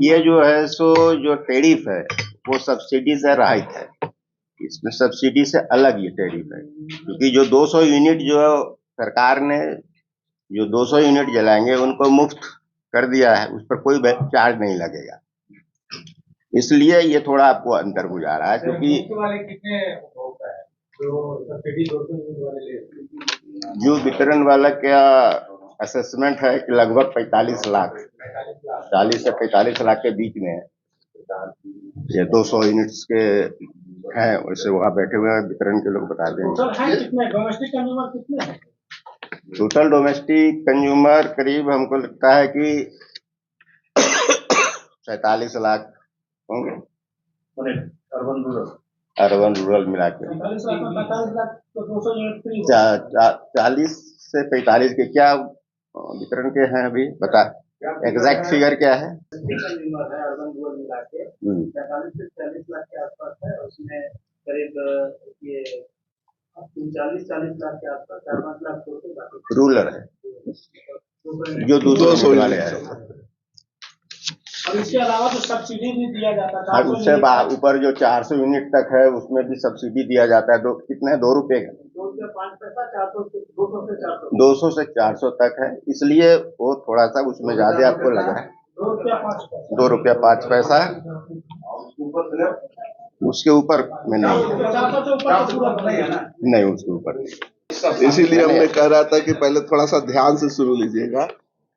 ये जो है सो जो टैरिफ है वो सब्सिडी से रहित है। इसमें सब्सिडी से अलग ये टैरिफ है, क्योंकि जो 200 यूनिट जो सरकार ने जो 200 यूनिट जलाएंगे उनको मुफ्त कर दिया है, उस पर कोई चार्ज नहीं लगेगा। इसलिए ये थोड़ा आपको अंतर बुझा रहा है, क्योंकि जो वितरण वाला क्या असेसमेंट है कि लगभग 45 लाख 40 से 45 लाख के बीच में है। ये 200 यूनिट्स के हैं, वैसे वहाँ बैठे हुए वितरण के लोग बता देंगे। टोटल डोमेस्टिक कंज्यूमर करीब हमको लगता है कि 47 लाख होंगे, अर्बन रूरल मिला के। 40 से 45 के क्या वितरण के हैं अभी बता, एग्जैक्ट फिगर क्या है? अर्बन रूरल मिला के 45 से 40 लाख के आसपास है। उसमें करीब ये 40 लाख के आसपास 4-5 लाख रूरल है, जो 200 वाले हैं। और इसके अलावा तो सब्सिडी भी दिया जाता है। और उससे ऊपर जो 400 यूनिट तक है उसमें भी सब्सिडी दिया जाता है। कितने 2 रुपए का, 200 से 400 तक है, इसलिए वो थोड़ा सा उसमें ज्यादा आपको लग रहा है। 2 रुपया 5 पैसा उसके ऊपर में नहीं उसके ऊपर। इसीलिए हमने कह रहा था कि पहले थोड़ा सा ध्यान से सुन लीजिएगा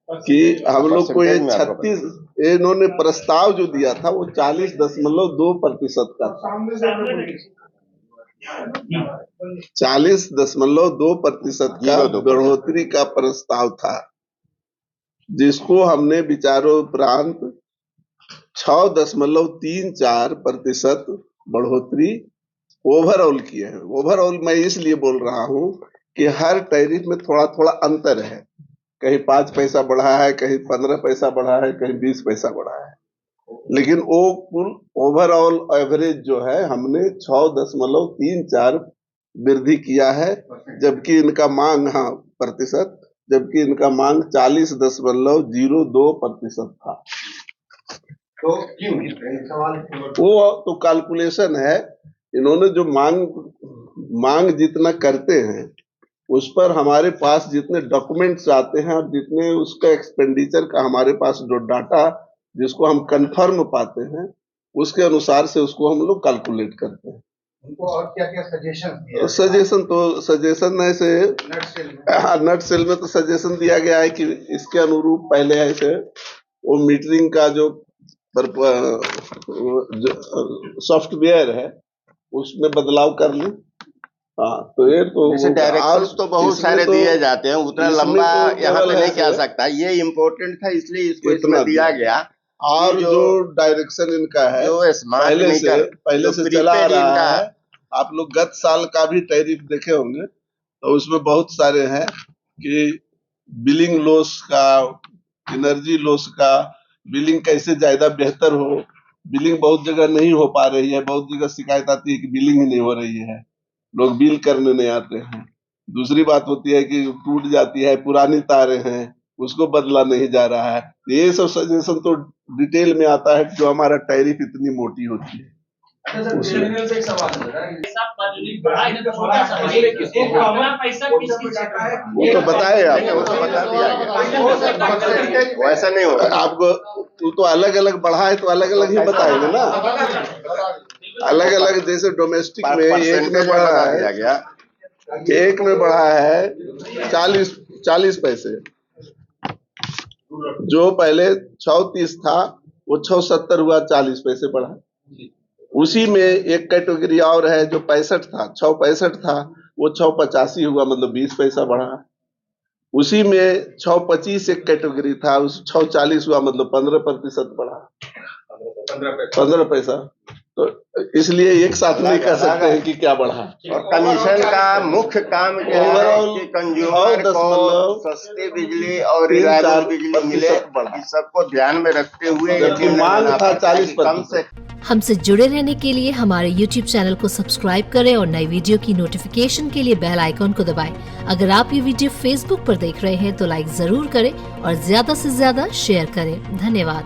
कि हम लोग को ये 36 इन्होंने प्रस्ताव जो दिया था वो 40.2% का था। 40.2% का बढ़ोतरी का प्रस्ताव था, जिसको हमने विचारों उपरांत 6.34% बढ़ोतरी ओवरऑल किए हैं। ओवरऑल मैं इसलिए बोल रहा हूं कि हर टैरिफ में थोड़ा थोड़ा अंतर है, कहीं 5 पैसा बढ़ा है, कहीं 15 पैसा बढ़ा है, कहीं 20 पैसा बढ़ा है, लेकिन वो कुल ओवरऑल एवरेज जो है हमने 6.34 वृद्धि किया है, जबकि इनका मांग प्रतिशत, जबकि इनका मांग 40.02% था। तो क्यों वो तो कैलकुलेशन है, इन्होंने जो मांग जितना करते हैं उस पर हमारे पास जितने डॉक्यूमेंट्स आते हैं और जितने उसका एक्सपेंडिचर का हमारे पास जो डाटा जिसको हम कंफर्म पाते हैं उसके अनुसार से उसको हम लोग कैलकुलेट करते हैं। उनको और क्या-क्या सजेशन ऐसे नट सेल में तो सजेशन दिया गया है कि इसके अनुरूप पहले ऐसे वो मीटरिंग का जो सॉफ्टवेयर है उसमें बदलाव कर लें। तो ये तो डायरेक्शंस तो बहुत सारे दिए जाते हैं, उतना लंबा यहाँ पे नहीं कह सकता। ये इम्पोर्टेंट था इसलिए इसको इतना दिया गया। और जो डायरेक्शन इनका है जो पहले से चला आ रहा है, आप लोग गत साल का भी टैरिफ देखे होंगे तो उसमें बहुत सारे हैं कि बिलिंग लॉस का, एनर्जी लॉस का, बिलिंग कैसे ज्यादा बेहतर हो। बिलिंग बहुत जगह नहीं हो पा रही है, बहुत जगह शिकायत आती है कि बिलिंग ही नहीं हो रही है, लोग बिल करने नहीं आते हैं। दूसरी बात होती है कि टूट जाती है, पुरानी तारें हैं, उसको बदला नहीं जा रहा है। ये सब सजेशन तो डिटेल में आता है जो हमारा टैरिफ इतनी मोटी होती है। वो तो बताए आपने, वो तो बता दिया गया, वैसा नहीं होगा। आपको तो अलग अलग बढ़ा है तो अलग अलग ही बताएंगे ना, अलग अलग। जैसे डोमेस्टिक में एक में बढ़ा है, एक में बढ़ा है 40 पैसे, जो पहले 6.30 था वो 6.70 हुआ, 40 पैसे बढ़ा। उसी में एक कैटेगरी और है जो 65 था, 6.65 था, वो 6.85 हुआ, मतलब 20 पैसा बढ़ा। उसी में 6.25 एक कैटेगरी था, उस 6.40 हुआ, मतलब 15% बढ़ा, 15 पैसा। तो इसलिए एक साथ नहीं कह सकते हैं कि क्या बढ़ा। और कमीशन का मुख्य काम क्या है कि कंज्यूमर को सस्ती बिजली और रिलायबल बिजली मिले, इस सबको ध्यान में रखते हुए मांग था 40%। हमसे जुड़े रहने के लिए हमारे YouTube चैनल को सब्सक्राइब करें और नई वीडियो की नोटिफिकेशन के लिए बेल आइकॉन को दबाएं। अगर आप ये वीडियो Facebook पर देख रहे हैं तो लाइक जरूर करें और ज्यादा से ज्यादा शेयर करें। धन्यवाद।